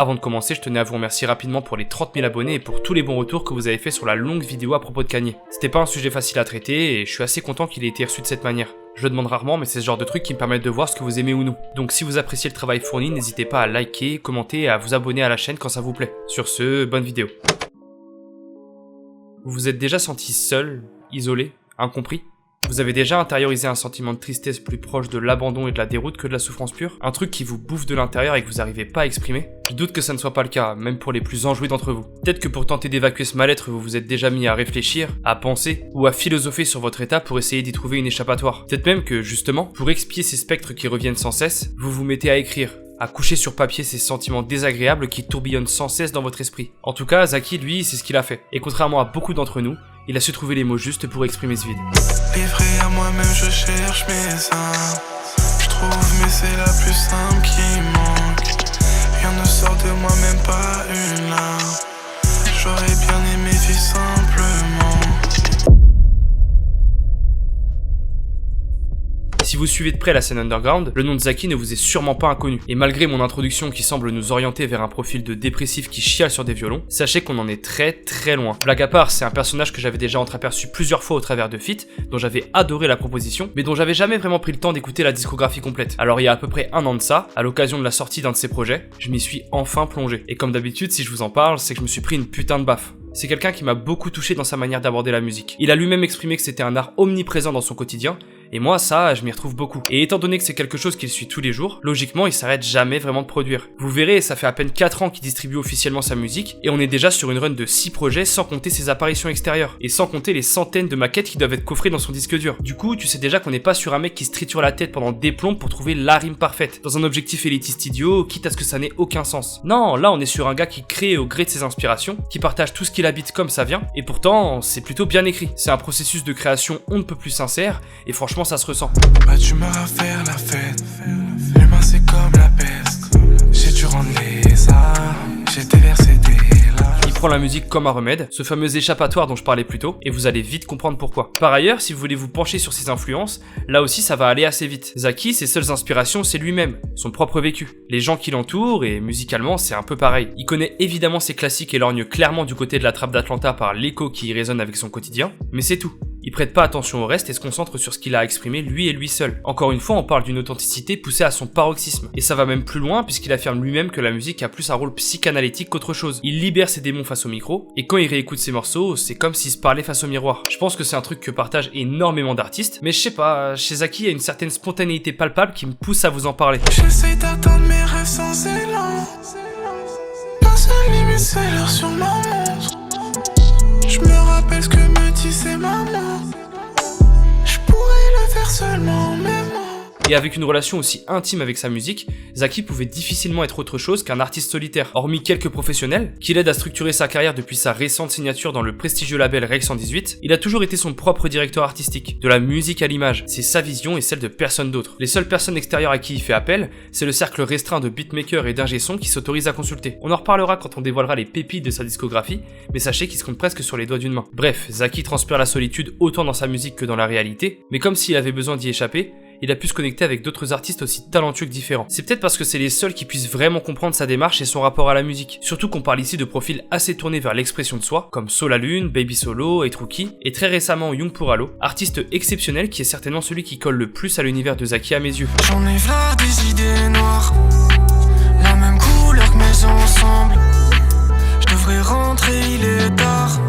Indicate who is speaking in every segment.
Speaker 1: Avant de commencer, je tenais à vous remercier rapidement pour les 30 000 abonnés et pour tous les bons retours que vous avez fait sur la longue vidéo à propos de Kanye. C'était pas un sujet facile à traiter et je suis assez content qu'il ait été reçu de cette manière. Je le demande rarement, mais c'est ce genre de truc qui me permettent de voir ce que vous aimez ou non. Donc si vous appréciez le travail fourni, n'hésitez pas à liker, commenter et à vous abonner à la chaîne quand ça vous plaît. Sur ce, bonne vidéo. Vous vous êtes déjà senti seul, isolé, incompris ? Vous avez déjà intériorisé un sentiment de tristesse plus proche de l'abandon et de la déroute que de la souffrance pure ? Un truc qui vous bouffe de l'intérieur et que vous n'arrivez pas à exprimer ? Je doute que ça ne soit pas le cas, même pour les plus enjoués d'entre vous. Peut-être que pour tenter d'évacuer ce mal-être, vous vous êtes déjà mis à réfléchir, à penser, ou à philosopher sur votre état pour essayer d'y trouver une échappatoire. Peut-être même que, justement, pour expier ces spectres qui reviennent sans cesse, vous vous mettez à écrire, à coucher sur papier ces sentiments désagréables qui tourbillonnent sans cesse dans votre esprit. En tout cas, Zaki, lui, c'est ce qu'il a fait. Et contrairement à beaucoup d'entre nous, il a su trouver les mots justes pour exprimer ce vide.
Speaker 2: Livré à moi-même, je cherche mes armes. Je trouve, mais c'est la plus simple qui manque. Rien ne sort de moi, même pas une larme. J'aurais bien aimé vivre simplement.
Speaker 1: Si vous suivez de près la scène underground, le nom de Zaki ne vous est sûrement pas inconnu. Et malgré mon introduction qui semble nous orienter vers un profil de dépressif qui chiale sur des violons, sachez qu'on en est très loin. Blague à part, c'est un personnage que j'avais déjà entreaperçu plusieurs fois au travers de feats, dont j'avais adoré la proposition, mais dont j'avais jamais vraiment pris le temps d'écouter la discographie complète. Alors il y a à peu près un an de ça, à l'occasion de la sortie d'un de ses projets, je m'y suis enfin plongé. Et comme d'habitude, si je vous en parle, c'est que je me suis pris une putain de baffe. C'est quelqu'un qui m'a beaucoup touché dans sa manière d'aborder la musique. Il a lui-même exprimé que c'était un art omniprésent dans son quotidien, et moi, ça, je m'y retrouve beaucoup. Et étant donné que c'est quelque chose qu'il suit tous les jours, logiquement, il s'arrête jamais vraiment de produire. Vous verrez, ça fait à peine 4 ans qu'il distribue officiellement sa musique, et on est déjà sur une run de 6 projets sans compter ses apparitions extérieures, et sans compter les centaines de maquettes qui doivent être coffrées dans son disque dur. Du coup, tu sais déjà qu'on n'est pas sur un mec qui se triture la tête pendant des plombs pour trouver la rime parfaite, dans un objectif élitiste idiot, quitte à ce que ça n'ait aucun sens. Non, là, on est sur un gars qui crée au gré de ses inspirations, qui partage tout ce qu'il habite comme ça vient, et pourtant, c'est plutôt bien écrit. C'est un processus de création on ne peut plus sincère, et franchement, ça se ressent.
Speaker 2: Pas d'humeur à faire la fête. L'humain c'est comme la peste. J'ai dû rendre les armes. J'ai déversé des larmes.
Speaker 1: Il prend la musique comme un remède, ce fameux échappatoire dont je parlais plus tôt, et vous allez vite comprendre pourquoi. Par ailleurs, si vous voulez vous pencher sur ses influences, là aussi ça va aller assez vite. Zaki, ses seules inspirations, c'est lui-même, son propre vécu. Les gens qui l'entourent, et musicalement, c'est un peu pareil. Il connaît évidemment ses classiques et lorgne clairement du côté de la trappe d'Atlanta par l'écho qui y résonne avec son quotidien, mais c'est tout. Il prête pas attention au reste et se concentre sur ce qu'il a à exprimer lui et lui seul. Encore une fois, on parle d'une authenticité poussée à son paroxysme. Et ça va même plus loin puisqu'il affirme lui-même que la musique a plus un rôle psychanalytique qu'autre chose. Il libère ses démons face au micro, et quand il réécoute ses morceaux, c'est comme s'il se parlait face au miroir. Je pense que c'est un truc que partagent énormément d'artistes, mais je sais pas, chez Zaki, il y a une certaine spontanéité palpable qui me pousse à vous en parler.
Speaker 2: J'essaie d'atteindre mes rêves sans élan. Ma seule limite c'est l'heure sur ma montre. Je me rappelle ce que me disait maman. Je pourrais le faire seulement, mais moi.
Speaker 1: Et avec une relation aussi intime avec sa musique, Zaki pouvait difficilement être autre chose qu'un artiste solitaire, hormis quelques professionnels, qui l'aident à structurer sa carrière depuis sa récente signature dans le prestigieux label Rec 118, il a toujours été son propre directeur artistique, de la musique à l'image. C'est sa vision et celle de personne d'autre. Les seules personnes extérieures à qui il fait appel, c'est le cercle restreint de beatmakers et d'ingé-sons qui s'autorisent à consulter. On en reparlera quand on dévoilera les pépites de sa discographie, mais sachez qu'il se compte presque sur les doigts d'une main. Bref, Zaki transpire la solitude autant dans sa musique que dans la réalité, mais comme s'il avait besoin d'y échapper, il a pu se connecter avec d'autres artistes aussi talentueux que différents. C'est peut-être parce que c'est les seuls qui puissent vraiment comprendre sa démarche et son rapport à la musique. Surtout qu'on parle ici de profils assez tournés vers l'expression de soi, comme Solalune, Baby Solo, et Rookie, et très récemment Young Puralo, artiste exceptionnel qui est certainement celui qui colle le plus à l'univers de Zaki à mes yeux.
Speaker 2: J'en ai v'là des idées noires, la même couleur que mes ensembles. Je devrais rentrer, il est tard.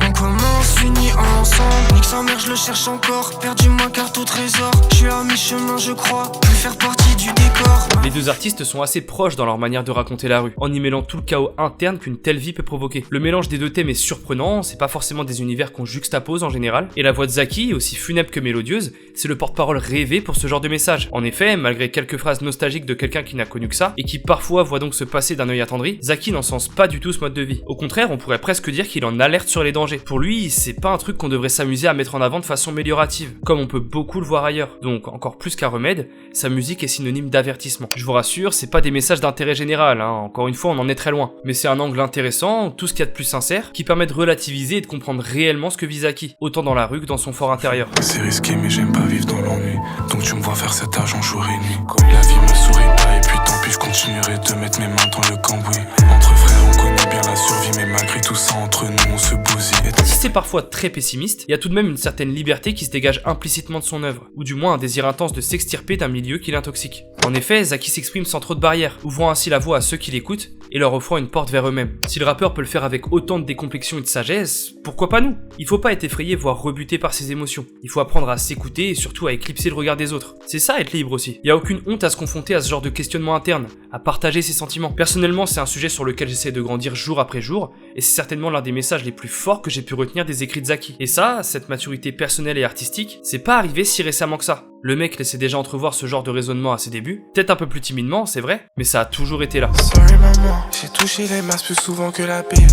Speaker 2: On commence, finit ensemble. Nique sa mère, je le cherche encore. Perdu ma carte au trésor. Je suis à mi-chemin, je crois. Plus faire partie du décor.
Speaker 1: Les deux artistes sont assez proches dans leur manière de raconter la rue, en y mêlant tout le chaos interne qu'une telle vie peut provoquer. Le mélange des deux thèmes est surprenant, c'est pas forcément des univers qu'on juxtapose en général, et la voix de Zaki, aussi funèbre que mélodieuse, c'est le porte-parole rêvé pour ce genre de message. En effet, malgré quelques phrases nostalgiques de quelqu'un qui n'a connu que ça, et qui parfois voit donc se passer d'un œil attendri, Zaki n'encense pas du tout ce mode de vie. Au contraire, on pourrait presque dire qu'il en alerte sur les dangers. Pour lui, c'est pas un truc qu'on devrait s'amuser à mettre en avant de façon améliorative, comme on peut beaucoup le voir ailleurs. Donc, encore plus qu'un remède, sa musique est synonyme d'avertissement. Je vous rassure, c'est pas des messages d'intérêt général, hein. Encore une fois, on en est très loin. Mais c'est un angle intéressant, tout ce qu'il y a de plus sincère, qui permet de relativiser et de comprendre réellement ce que vit Zaki, autant dans la rue que dans son fort intérieur.
Speaker 2: C'est risqué, mais j'aime pas vivre dans l'ennui. Donc tu me vois faire cet argent jour et nuit. La vie me sourit pas et puis tant pis, je
Speaker 3: continuerai de mettre mes mains dans le cambouis. Entre frères on connaît bien la survie, mais malgré tout ça entre nous on se bousille.
Speaker 1: Si c'est parfois très pessimiste, il y a tout de même une certaine liberté qui se dégage implicitement de son œuvre, ou du moins un désir intense de s'extirper d'un milieu qui l'intoxique. En effet, Zaki s'exprime sans trop de barrières, ouvrant ainsi la voie à ceux qui l'écoutent et leur offrant une porte vers eux-mêmes. Si le rappeur peut le faire avec autant de décomplexion et de sagesse, pourquoi pas nous? Il faut pas être effrayé voire rebuté par ses émotions. Il faut apprendre à s'écouter et surtout à éclipser le regard des autres. C'est ça être libre aussi. Il y a aucune honte à se confronter à ce genre de questionnement interne, à partager ses sentiments. Personnellement, c'est un sujet sur lequel j'essaie de grandir jour après jour, et c'est certainement l'un des messages les plus forts que j'ai pu retenir des écrits de Zaki. Et ça, cette maturité personnelle et artistique, c'est pas arrivé si récemment que ça. Le mec laissait déjà entrevoir ce genre de raisonnement à ses débuts, peut-être un peu plus timidement, c'est vrai, mais ça a toujours été là.
Speaker 3: Sorry maman, j'ai touché les masses plus souvent que la pile.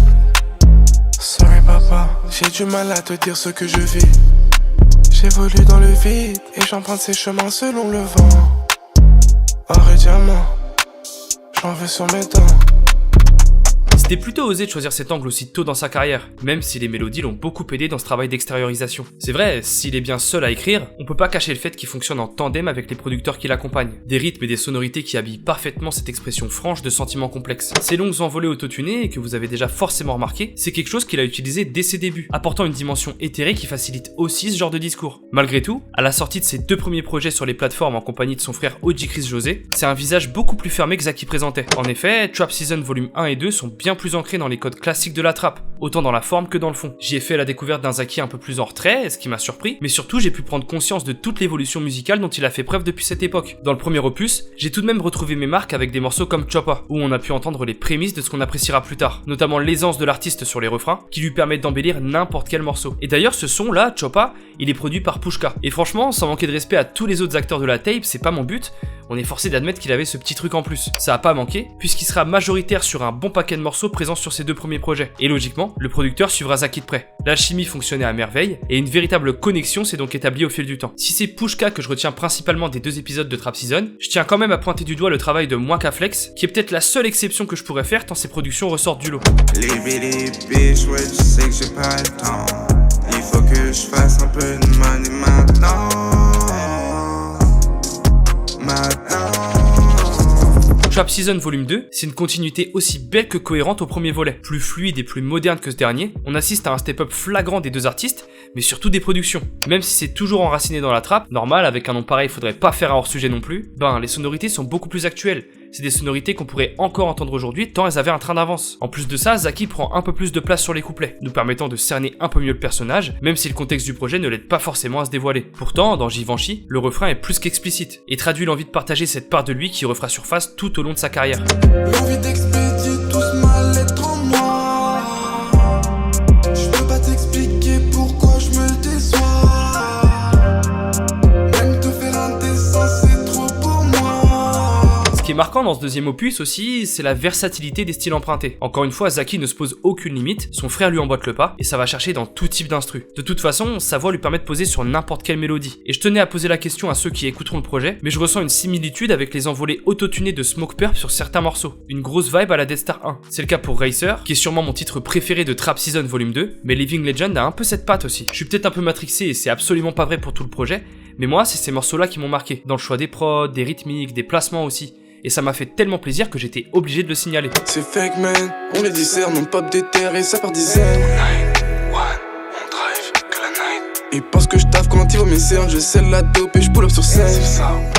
Speaker 3: Sorry papa, j'ai du mal à te dire ce que je vis. J'évolue dans le vide et j'emprunte ces chemins selon le vent. Or et diamant, j'en veux sur mes dents.
Speaker 1: C'était plutôt osé de choisir cet angle aussi tôt dans sa carrière, même si les mélodies l'ont beaucoup aidé dans ce travail d'extériorisation. C'est vrai, s'il est bien seul à écrire, on peut pas cacher le fait qu'il fonctionne en tandem avec les producteurs qui l'accompagnent. Des rythmes et des sonorités qui habillent parfaitement cette expression franche de sentiments complexes. Ces longues envolées autotunées, que vous avez déjà forcément remarqué, c'est quelque chose qu'il a utilisé dès ses débuts, apportant une dimension éthérée qui facilite aussi ce genre de discours. Malgré tout, à la sortie de ses 2 premiers projets sur les plateformes en compagnie de son frère OG Chris José, c'est un visage beaucoup plus fermé que Zaki présentait. En effet, Trap Season Volume 1 et 2 sont bien plus ancré dans les codes classiques de la trappe, autant dans la forme que dans le fond. J'y ai fait la découverte d'un Zaki un peu plus en retrait, ce qui m'a surpris, mais surtout j'ai pu prendre conscience de toute l'évolution musicale dont il a fait preuve depuis cette époque. Dans le premier opus, j'ai tout de même retrouvé mes marques avec des morceaux comme Choppa, où on a pu entendre les prémices de ce qu'on appréciera plus tard, notamment l'aisance de l'artiste sur les refrains, qui lui permettent d'embellir n'importe quel morceau. Et d'ailleurs ce son là, Choppa, il est produit par Pushka. Et franchement, sans manquer de respect à tous les autres acteurs de la tape, c'est pas mon but, on est forcé d'admettre qu'il avait ce petit truc en plus. Ça a pas manqué, puisqu'il sera majoritaire sur un bon paquet de morceaux présents sur ses 2 premiers projets. Et logiquement, le producteur suivra Zaki de près. L'alchimie fonctionnait à merveille, et une véritable connexion s'est donc établie au fil du temps. Si c'est Pushka que je retiens principalement des 2 épisodes de Trap Season, je tiens quand même à pointer du doigt le travail de Mwaka Flex, qui est peut-être la seule exception que je pourrais faire tant ses productions ressortent du lot.
Speaker 4: Bitch, ouais, je sais que j'ai pas le temps. Il faut que je fasse un peu de money maintenant.
Speaker 1: Trap Season Volume 2, c'est une continuité aussi belle que cohérente au premier volet. Plus fluide et plus moderne que ce dernier, on assiste à un step-up flagrant des 2 artistes, mais surtout des productions. Même si c'est toujours enraciné dans la trappe, normal, avec un nom pareil, faudrait pas faire un hors-sujet non plus, les sonorités sont beaucoup plus actuelles. C'est des sonorités qu'on pourrait encore entendre aujourd'hui tant elles avaient un train d'avance. En plus de ça, Zaki prend un peu plus de place sur les couplets, nous permettant de cerner un peu mieux le personnage, même si le contexte du projet ne l'aide pas forcément à se dévoiler. Pourtant, dans Givenchy, le refrain est plus qu'explicite, et traduit l'envie de partager cette part de lui qui refera surface tout au long de sa carrière.
Speaker 2: L'envie d'expédier tout ce mal-être en moi. Je peux pas t'expliquer pourquoi je me déçois. Même te faire indécent, c'est trop pour moi.
Speaker 1: Ce qui est marquant dans ce 2e opus aussi, c'est la versatilité des styles empruntés. Encore une fois, Zaki ne se pose aucune limite, son frère lui emboîte le pas, et ça va chercher dans tout type d'instru. De toute façon, sa voix lui permet de poser sur n'importe quelle mélodie. Et je tenais à poser la question à ceux qui écouteront le projet, mais je ressens une similitude avec les envolées autotunées de Smokepurpp sur certains morceaux. Une grosse vibe à la Death Star 1. C'est le cas pour Racer, qui est sûrement mon titre préféré de Trap Season Volume 2, mais Living Legend a un peu cette patte aussi. Je suis peut-être un peu matrixé et c'est absolument pas vrai pour tout le projet, mais moi c'est ces morceaux là qui m'ont marqué, dans le choix des prods, des rythmiques, des placements aussi. Et ça m'a fait tellement plaisir que j'étais obligé de le signaler.
Speaker 3: C'est fake man, on les discerne, on pop des terres et ça part dizaines. 9, 1, on drive que la night. Ils pensent que je taffe quand ils voient mes cernes, je scelle la dope et je pull up sur scène.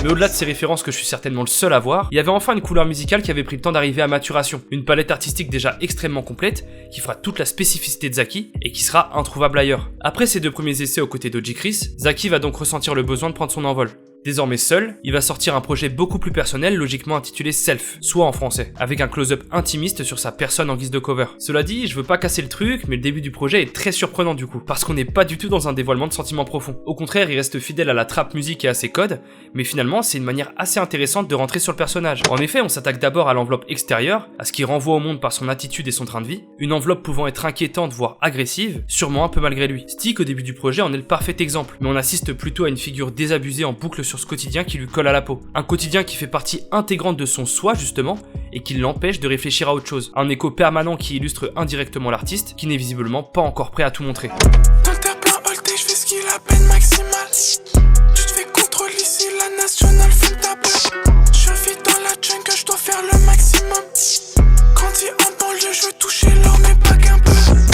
Speaker 1: Mais au-delà de ces références que je suis certainement le seul à voir, il y avait enfin une couleur musicale qui avait pris le temps d'arriver à maturation. Une palette artistique déjà extrêmement complète, qui fera toute la spécificité de Zaki, et qui sera introuvable ailleurs. Après ces 2 premiers essais aux côtés d'OG Chris, Zaki va donc ressentir le besoin de prendre son envol. Désormais seul, il va sortir un projet beaucoup plus personnel, logiquement intitulé Self, soit en français, avec un close-up intimiste sur sa personne en guise de cover. Cela dit, je veux pas casser le truc, mais le début du projet est très surprenant du coup, parce qu'on n'est pas du tout dans un dévoilement de sentiments profonds. Au contraire, il reste fidèle à la trap musique et à ses codes, mais finalement c'est une manière assez intéressante de rentrer sur le personnage. En effet, on s'attaque d'abord à l'enveloppe extérieure, à ce qui renvoie au monde par son attitude et son train de vie, une enveloppe pouvant être inquiétante voire agressive, sûrement un peu malgré lui. Stick au début du projet en est le parfait exemple, mais on assiste plutôt à une figure désabusée en boucle sur ce quotidien qui lui colle à la peau. Un quotidien qui fait partie intégrante de son soi justement, et qui l'empêche de réfléchir à autre chose. Un écho permanent qui illustre indirectement l'artiste, qui n'est visiblement pas encore prêt à tout montrer.
Speaker 2: Dans le terre plein volté, je fais ce qu'il a peine maximale. Tu te fais contrôler ici, la nationale fume ta boîte. Je vis dans la jungle, je dois faire le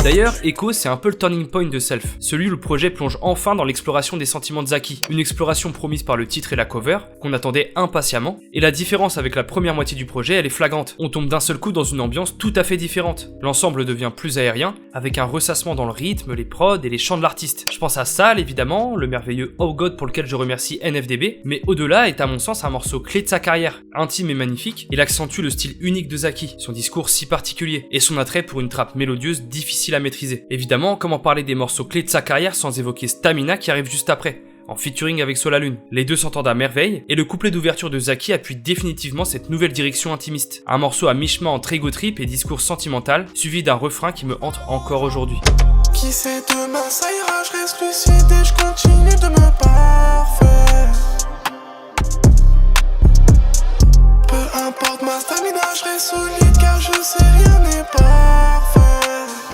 Speaker 1: D'ailleurs, Echo, c'est un peu le turning point de Self, celui où le projet plonge enfin dans l'exploration des sentiments de Zaki, une exploration promise par le titre et la cover, qu'on attendait impatiemment, et la différence avec la première moitié du projet, elle est flagrante. On tombe d'un seul coup dans une ambiance tout à fait différente. L'ensemble devient plus aérien, avec un ressassement dans le rythme, les prods et les chants de l'artiste. Je pense à Sal, évidemment, le merveilleux Oh God pour lequel je remercie NFDB, mais au-delà est à mon sens un morceau clé de sa carrière, intime et magnifique, il accentue le style unique de Zaki, son discours si particulier, et son attrait pour une trappe mélodieuse difficile à maîtriser. Évidemment, comment parler des morceaux clés de sa carrière sans évoquer Stamina qui arrive juste après, en featuring avec Solalune. Les deux s'entendent à merveille, et le couplet d'ouverture de Zaki appuie définitivement cette nouvelle direction intimiste. Un morceau à mi-chemin entre ego trip et discours sentimental, suivi d'un refrain qui me hante encore aujourd'hui.
Speaker 3: Qui sait demain ça ira, je reste lucide et je continue de me parfaire. Peu importe ma stamina, je reste solide car je sais rien n'est parfait.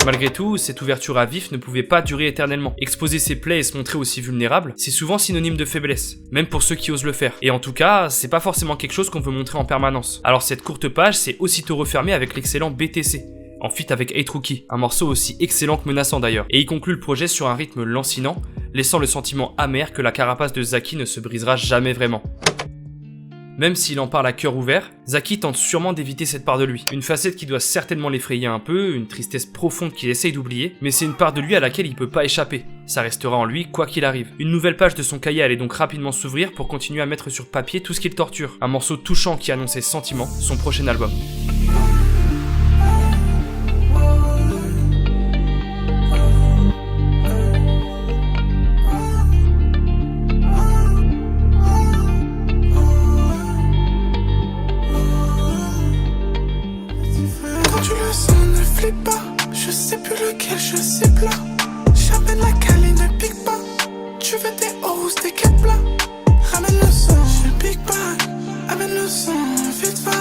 Speaker 1: Malgré tout, cette ouverture à vif ne pouvait pas durer éternellement. Exposer ses plaies et se montrer aussi vulnérable, c'est souvent synonyme de faiblesse, même pour ceux qui osent le faire. Et en tout cas, c'est pas forcément quelque chose qu'on veut montrer en permanence. Alors cette courte page s'est aussitôt refermée avec l'excellent BTC, en feat avec 8 Rookie, un morceau aussi excellent que menaçant d'ailleurs. Et il conclut le projet sur un rythme lancinant, laissant le sentiment amer que la carapace de Zaki ne se brisera jamais vraiment. Même s'il en parle à cœur ouvert, Zaki tente sûrement d'éviter cette part de lui. Une facette qui doit certainement l'effrayer un peu, une tristesse profonde qu'il essaye d'oublier, mais c'est une part de lui à laquelle il peut pas échapper. Ça restera en lui quoi qu'il arrive. Une nouvelle page de son cahier allait donc rapidement s'ouvrir pour continuer à mettre sur papier tout ce qu'il torture. Un morceau touchant qui annonçait Sentiment, son prochain album.
Speaker 3: Je sais plus lequel, je sais plat. J'appelle la cale et ne pique pas. Tu veux des hausses, des quêtes plats. Ramène le son, je pique pas. Amène le son, vite va.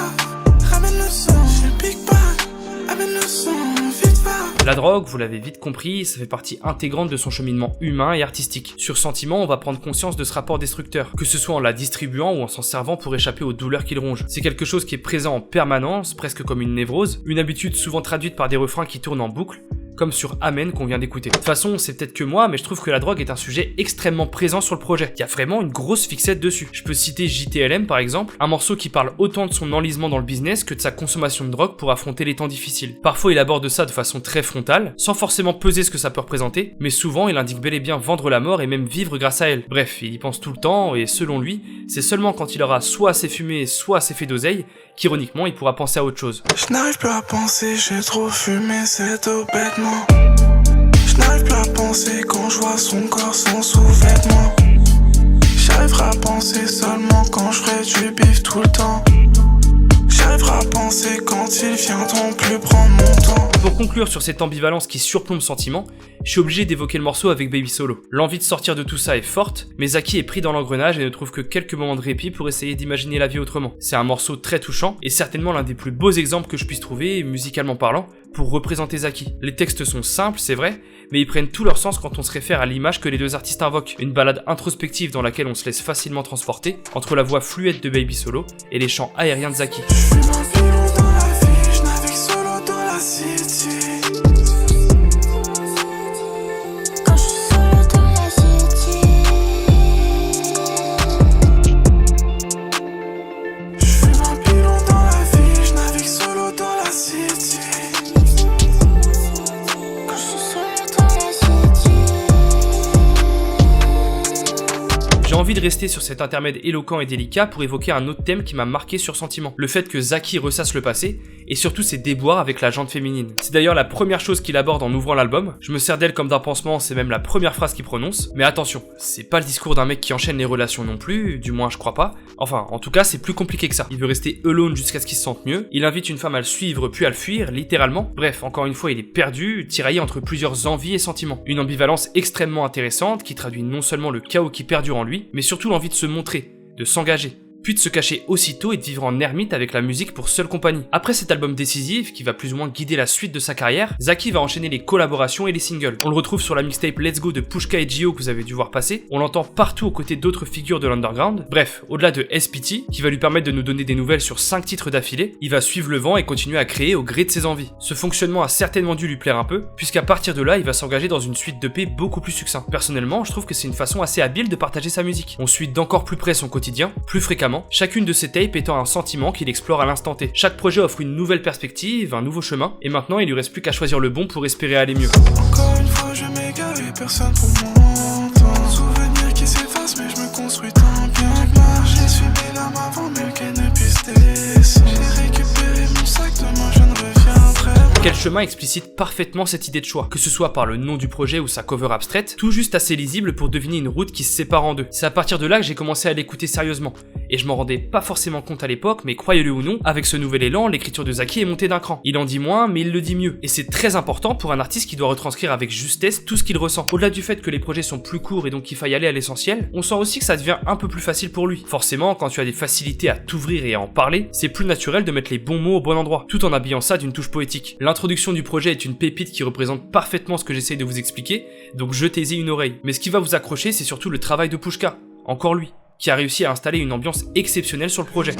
Speaker 3: Ramène le son, je pique pas. Amène le son, vite va.
Speaker 1: La drogue, vous l'avez vite compris, ça fait partie intégrante de son cheminement humain et artistique. Sur Sentiment, on va prendre conscience de ce rapport destructeur, que ce soit en la distribuant ou en s'en servant pour échapper aux douleurs qu'il ronge. C'est quelque chose qui est présent en permanence, presque comme une névrose, une habitude souvent traduite par des refrains qui tournent en boucle, comme sur Amen qu'on vient d'écouter. De toute façon, c'est peut-être que moi, mais je trouve que la drogue est un sujet extrêmement présent sur le projet. Il y a vraiment une grosse fixette dessus. Je peux citer JTLM par exemple, un morceau qui parle autant de son enlisement dans le business que de sa consommation de drogue pour affronter les temps difficiles. Parfois il aborde ça de façon très frontale, sans forcément peser ce que ça peut représenter, mais souvent il indique bel et bien vendre la mort et même vivre grâce à elle. Bref, il y pense tout le temps, et selon lui, c'est seulement quand il aura soit assez fumé, soit assez fait d'oseille, qu'ironiquement il pourra penser à autre chose.
Speaker 3: Je n'arrive plus à penser, j'ai trop fumé, c'est tout bêtement. Je n'arrive plus à penser quand je vois son corps sans sous-vêtements. J'arriverai à penser seulement quand je ferai du bif tout le temps. J'arriverai à penser quand ils viendront plus prendre mon temps.
Speaker 1: Pour conclure sur cette ambivalence qui surplombe Sentiment, je suis obligé d'évoquer le morceau avec Baby Solo. L'envie de sortir de tout ça est forte, mais Zaki est pris dans l'engrenage et ne trouve que quelques moments de répit pour essayer d'imaginer la vie autrement. C'est un morceau très touchant et certainement l'un des plus beaux exemples que je puisse trouver, musicalement parlant, pour représenter Zaki. Les textes sont simples, c'est vrai, mais ils prennent tout leur sens quand on se réfère à l'image que les deux artistes invoquent. Une balade introspective dans laquelle on se laisse facilement transporter entre la voix fluette de Baby Solo et les chants aériens de Zaki.
Speaker 3: Je fume un pilon dans la vie, je navigue solo dans la city.
Speaker 5: Quand je suis solo dans la city.
Speaker 3: Je fume un pilon dans la vie, je navigue solo dans la city.
Speaker 5: Quand je suis solo dans la city.
Speaker 1: J'ai envie de rester sur cet intermède éloquent et délicat pour évoquer un autre thème qui m'a marqué sur Sentiment. Le fait que Zaki ressasse le passé, et surtout ses déboires avec la jante féminine. C'est d'ailleurs la première chose qu'il aborde en ouvrant l'album. Je me sers d'elle comme d'un pansement, c'est même la première phrase qu'il prononce. Mais attention, c'est pas le discours d'un mec qui enchaîne les relations non plus, du moins je crois pas. Enfin, en tout cas, c'est plus compliqué que ça. Il veut rester alone jusqu'à ce qu'il se sente mieux. Il invite une femme à le suivre puis à le fuir, littéralement. Bref, encore une fois, il est perdu, tiraillé entre plusieurs envies et sentiments. Une ambivalence extrêmement intéressante qui traduit non seulement le chaos qui perdure en lui, mais surtout l'envie de se montrer, de s'engager. puis de se cacher aussitôt et de vivre en ermite avec la musique pour seule compagnie. Après cet album décisif, qui va plus ou moins guider la suite de sa carrière, Zaki va enchaîner les collaborations et les singles. On le retrouve sur la mixtape Let's Go de Pushka et Gio que vous avez dû voir passer, on l'entend partout aux côtés d'autres figures de l'underground. Bref, au-delà de SPT, qui va lui permettre de nous donner des nouvelles sur 5 titres d'affilée, il va suivre le vent et continuer à créer au gré de ses envies. Ce fonctionnement a certainement dû lui plaire un peu, puisqu'à partir de là, il va s'engager dans une suite d'EP beaucoup plus succinct. Personnellement, je trouve que c'est une façon assez habile de partager sa musique. On suit d'encore plus près son quotidien, plus fréquemment, chacune de ses tapes étant un sentiment qu'il explore à l'instant T. Chaque projet offre une nouvelle perspective, un nouveau chemin, et maintenant il lui reste plus qu'à choisir le bon pour espérer aller mieux.
Speaker 3: Encore une fois je m'égare et personne pour m'entendre. Souvenirs qui s'effacent mais je me construis tant bien que mal. J'ai suivi mes larmes avant même qu'elles ne puissent descendre. J'ai récupéré mon sac, demain je ne reviendrai pas.
Speaker 1: Quel chemin explicite parfaitement cette idée de choix, que ce soit par le nom du projet ou sa cover abstraite, tout juste assez lisible pour deviner une route qui se sépare en deux. C'est à partir de là que j'ai commencé à l'écouter sérieusement, et je m'en rendais pas forcément compte à l'époque, mais croyez-le ou non, avec ce nouvel élan, l'écriture de Zaki est montée d'un cran. Il en dit moins, mais il le dit mieux, et c'est très important pour un artiste qui doit retranscrire avec justesse tout ce qu'il ressent. Au-delà du fait que les projets sont plus courts et donc qu'il faille aller à l'essentiel, on sent aussi que ça devient un peu plus facile pour lui. Forcément, quand tu as des facilités à t'ouvrir et à en parler, c'est plus naturel de mettre les bons mots au bon endroit, tout en habillant ça d'une touche poétique. L'introduction du projet est une pépite qui représente parfaitement ce que j'essaye de vous expliquer, donc jetez-y une oreille. Mais ce qui va vous accrocher, c'est surtout le travail de Pushka, encore lui, qui a réussi à installer une ambiance exceptionnelle sur le projet.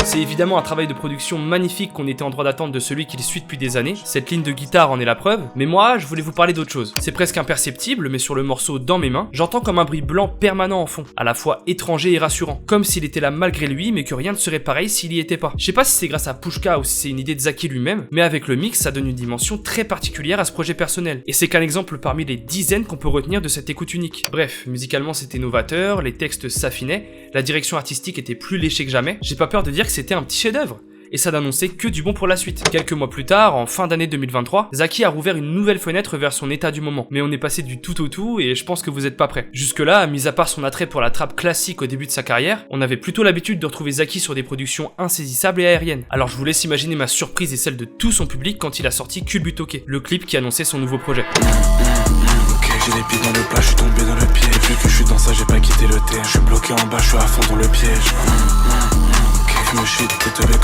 Speaker 1: C'est évidemment un travail de production magnifique qu'on était en droit d'attendre de celui qui le suit depuis des années, cette ligne de guitare en est la preuve, mais moi je voulais vous parler d'autre chose. C'est presque imperceptible, mais sur le morceau Dans mes mains, j'entends comme un bruit blanc permanent en fond, à la fois étranger et rassurant, comme s'il était là malgré lui, mais que rien ne serait pareil s'il y était pas. Je sais pas si c'est grâce à Pushka ou si c'est une idée de Zaki lui-même, mais avec le mix ça donne une dimension très particulière à ce projet personnel, et c'est qu'un exemple parmi les dizaines qu'on peut retenir de cette écoute unique. Bref, musicalement c'était novateur, les textes s'affinaient, la direction artistique était plus léchée que jamais, j'ai pas peur de dire que c'était un petit chef-d'œuvre. Et ça n'annonçait que du bon pour la suite. Quelques mois plus tard, en fin d'année 2023, Zaki a rouvert une nouvelle fenêtre vers son état du moment. Mais on est passé du tout au tout et je pense que vous êtes pas prêts. Jusque-là, mis à part son attrait pour la trappe classique au début de sa carrière, on avait plutôt l'habitude de retrouver Zaki sur des productions insaisissables et aériennes. Alors je vous laisse imaginer ma surprise et celle de tout son public quand il a sorti Culbutoke, le clip qui annonçait son nouveau projet.
Speaker 3: Ok, j'ai les pieds dans le plat, je suis tombé dans le pied. Depuis que je suis dans ça, j'ai pas quitté le terrain. Je suis bloqué en bas, je suis à fond dans le piège. Me shit,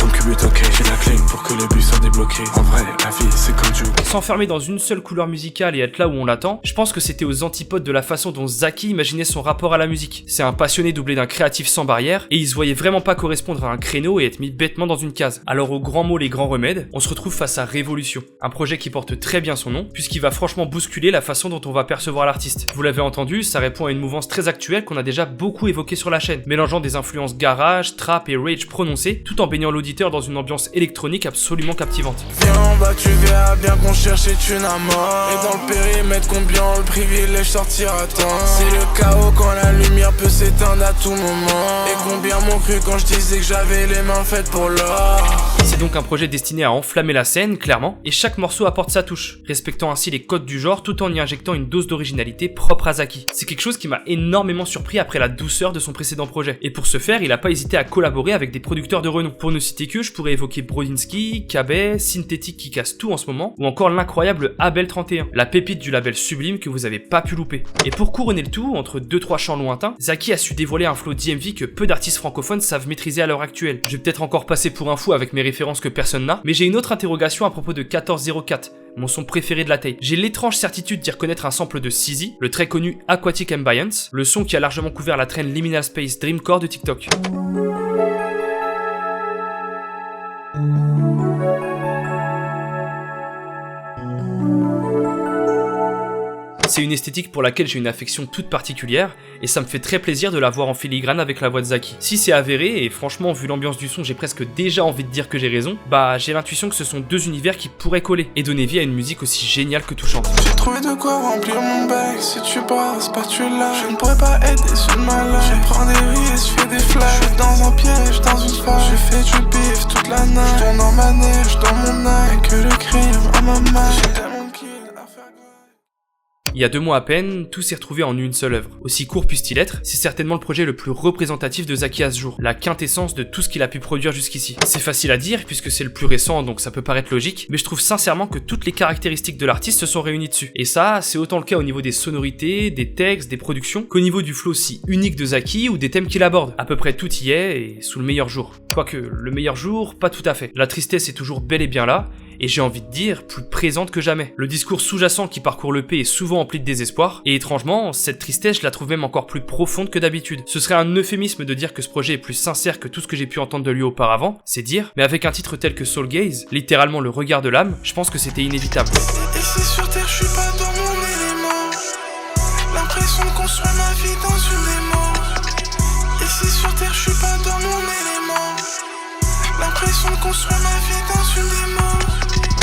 Speaker 3: comme Culbutoke, j'ai la clé pour que le but soit débloqué. En vrai, la vie c'est comme Juke.
Speaker 1: S'enfermer dans une seule couleur musicale et être là où on l'attend, je pense que c'était aux antipodes de la façon dont Zaki imaginait son rapport à la musique. C'est un passionné doublé d'un créatif sans barrière, et il se voyait vraiment pas correspondre à un créneau et être mis bêtement dans une case. Alors aux grands mots les grands remèdes, on se retrouve face à Révolution, un projet qui porte très bien son nom, puisqu'il va franchement bousculer la façon dont on va percevoir l'artiste. Vous l'avez entendu, ça répond à une mouvance très actuelle qu'on a déjà beaucoup évoquée sur la chaîne, mélangeant des influences garage, trap et rage prononcées, tout en baignant l'auditeur dans une ambiance électronique absolument captivante.
Speaker 3: Viens en bas, tu verras bien qu'on cherche et tu n'as mort. Et dans le périmètre, combien le privilège sortira temps. C'est le chaos quand la lumière peut s'éteindre à tout moment. Et combien m'ont cru quand je disais que j'avais les mains faites pour l'or.
Speaker 1: C'est donc un projet destiné à enflammer la scène, clairement, et chaque morceau apporte sa touche, respectant ainsi les codes du genre tout en y injectant une dose d'originalité propre à Zaki. C'est quelque chose qui m'a énormément surpris après la douceur de son précédent projet. Et pour ce faire, il a pas hésité à collaborer avec des producteurs de renom. Pour ne citer que, je pourrais évoquer Brodinski, Cabet, Synthétique qui casse tout en ce moment, ou encore l'incroyable Abel 31, la pépite du label Sublime que vous avez pas pu louper. Et pour couronner le tout, entre 2-3 chants lointains, Zaki a su dévoiler un flow DMV que peu d'artistes francophones savent maîtriser à l'heure actuelle. Je vais peut-être encore passer pour un fou avec mes références que personne n'a, mais j'ai une autre interrogation à propos de 1404, mon son préféré de la taille. J'ai l'étrange certitude d'y reconnaître un sample de Sizi, le très connu Aquatic Ambience, le son qui a largement couvert la trend Liminal Space Dreamcore de TikTok. C'est une esthétique pour laquelle j'ai une affection toute particulière, et ça me fait très plaisir de la voir en filigrane avec la voix de Zaki. Si c'est avéré, et franchement vu l'ambiance du son j'ai presque déjà envie de dire que j'ai raison, bah j'ai l'intuition que ce sont deux univers qui pourraient coller, et donner vie à une musique aussi géniale que touchante.
Speaker 3: J'ai trouvé de quoi remplir mon bec, si tu passes par tu là. Je ne pourrais pas être déçu de ma life. Je prends des risques, je fais des flashs. Je suis dans un piège, dans une faille. Je fais du bif toute la night. Je tourne dans ma neige, dans mon œil. Que le crime à ma main.
Speaker 1: Il y a 2 mois à peine, tout s'est retrouvé en une seule œuvre. Aussi court puisse-t-il être, c'est certainement le projet le plus représentatif de Zaki à ce jour, la quintessence de tout ce qu'il a pu produire jusqu'ici. C'est facile à dire puisque c'est le plus récent donc ça peut paraître logique, mais je trouve sincèrement que toutes les caractéristiques de l'artiste se sont réunies dessus. Et ça, c'est autant le cas au niveau des sonorités, des textes, des productions, qu'au niveau du flow si unique de Zaki ou des thèmes qu'il aborde. À peu près tout y est et sous le meilleur jour. Quoique, le meilleur jour, pas tout à fait. La tristesse est toujours bel et bien là, et j'ai envie de dire, plus présente que jamais. Le discours sous-jacent qui parcourt l'EP est souvent empli de désespoir, et étrangement, cette tristesse, je la trouve même encore plus profonde que d'habitude. Ce serait un euphémisme de dire que ce projet est plus sincère que tout ce que j'ai pu entendre de lui auparavant, c'est dire, mais avec un titre tel que Soul Gaze, littéralement le regard de l'âme, je pense que c'était inévitable.
Speaker 3: Ici sur terre, je suis pas dans mon élément. L'impression de construire ma vie dans une démon. Ici sur terre, je suis pas dans mon élément. L'impression de construire ma vie dans une démon.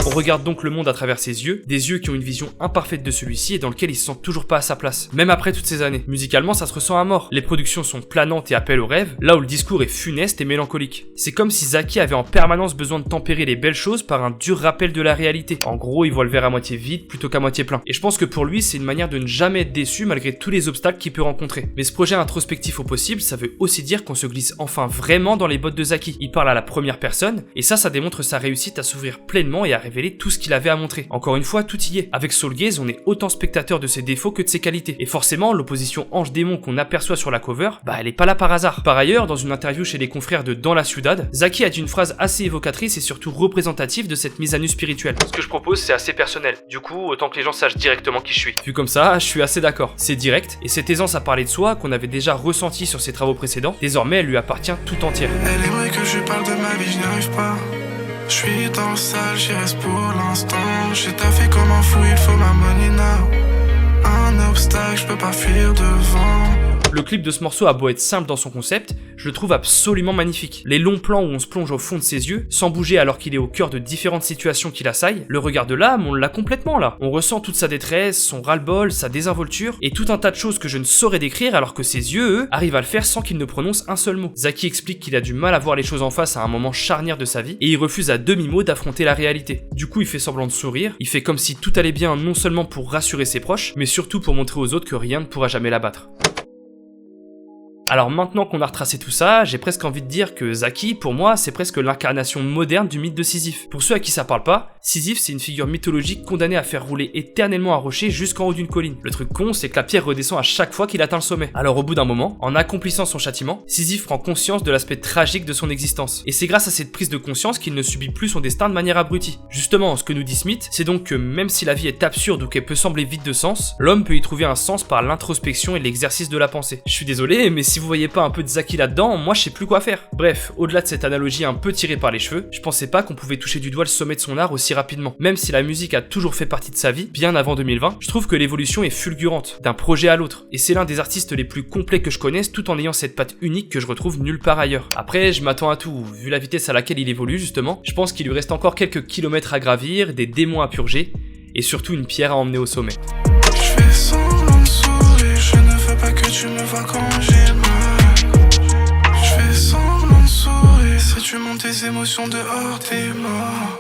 Speaker 1: On regarde donc le monde à travers ses yeux, des yeux qui ont une vision imparfaite de celui-ci et dans lequel il se sent toujours pas à sa place, même après toutes ces années. Musicalement, ça se ressent à mort. Les productions sont planantes et appellent au rêve, là où le discours est funeste et mélancolique. C'est comme si Zaki avait en permanence besoin de tempérer les belles choses par un dur rappel de la réalité. En gros, il voit le verre à moitié vide plutôt qu'à moitié plein. Et je pense que pour lui, c'est une manière de ne jamais être déçu malgré tous les obstacles qu'il peut rencontrer. Mais ce projet introspectif au possible, ça veut aussi dire qu'on se glisse enfin vraiment dans les bottes de Zaki. Il parle à la première personne, et ça démontre sa réussite à s'ouvrir pleinement et à révéler tout ce qu'il avait à montrer. Encore une fois, tout y est. Avec Soul Gaze, on est autant spectateur de ses défauts que de ses qualités. Et forcément, l'opposition ange-démon qu'on aperçoit sur la cover, elle est pas là par hasard. Par ailleurs, dans une interview chez les confrères de Dans la Ciudad, Zaki a dit une phrase assez évocatrice et surtout représentative de cette mise à nu spirituelle. Ce que je propose, c'est assez personnel. Du coup, autant que les gens sachent directement qui je suis. Vu comme ça, je suis assez d'accord. C'est direct, et cette aisance à parler de soi, qu'on avait déjà ressenti sur ses travaux précédents, désormais elle lui appartient tout entière.
Speaker 3: Elle aimerait que je parle de ma vie, je n'y arrive pas. Je suis dans le sale, j'y reste pour l'instant. J'ai taffé comme un fou, il faut ma money now. Un obstacle, je peux pas fuir devant.
Speaker 1: Le clip de ce morceau a beau être simple dans son concept, je le trouve absolument magnifique. Les longs plans où on se plonge au fond de ses yeux, sans bouger alors qu'il est au cœur de différentes situations qui l'assaillent, le regard de l'âme, on l'a complètement là. On ressent toute sa détresse, son ras-le-bol, sa désinvolture, et tout un tas de choses que je ne saurais décrire alors que ses yeux, eux, arrivent à le faire sans qu'il ne prononce un seul mot. Zaki explique qu'il a du mal à voir les choses en face à un moment charnière de sa vie, et il refuse à demi-mot d'affronter la réalité. Du coup, il fait semblant de sourire, il fait comme si tout allait bien non seulement pour rassurer ses proches, mais surtout pour montrer aux autres que rien ne pourra jamais l'abattre. Alors maintenant qu'on a retracé tout ça, j'ai presque envie de dire que Zaki, pour moi, c'est presque l'incarnation moderne du mythe de Sisyphe. Pour ceux à qui ça parle pas, Sisyphe c'est une figure mythologique condamnée à faire rouler éternellement un rocher jusqu'en haut d'une colline. Le truc con, c'est que la pierre redescend à chaque fois qu'il atteint le sommet. Alors au bout d'un moment, en accomplissant son châtiment, Sisyphe prend conscience de l'aspect tragique de son existence. Et c'est grâce à cette prise de conscience qu'il ne subit plus son destin de manière abrutie. Justement, ce que nous dit Smith, c'est donc que même si la vie est absurde ou qu'elle peut sembler vide de sens, l'homme peut y trouver un sens par l'introspection et l'exercice de la pensée. Je suis désolé, mais si vous voyez pas un peu de Zaki là-dedans, moi je sais plus quoi faire. Bref, au-delà de cette analogie un peu tirée par les cheveux, je pensais pas qu'on pouvait toucher du doigt le sommet de son art aussi rapidement. Même si la musique a toujours fait partie de sa vie, bien avant 2020, je trouve que l'évolution est fulgurante, d'un projet à l'autre. Et c'est l'un des artistes les plus complets que je connaisse tout en ayant cette patte unique que je retrouve nulle part ailleurs. Après, je m'attends à tout, vu la vitesse à laquelle il évolue justement, je pense qu'il lui reste encore quelques kilomètres à gravir, des démons à purger, et surtout une pierre à emmener au sommet.
Speaker 3: Je fais semblant de sourire, je ne veux pas que tu me vois quand j'ai mal. Je fais semblant de sourire, si tu montes tes émotions dehors, t'es mort.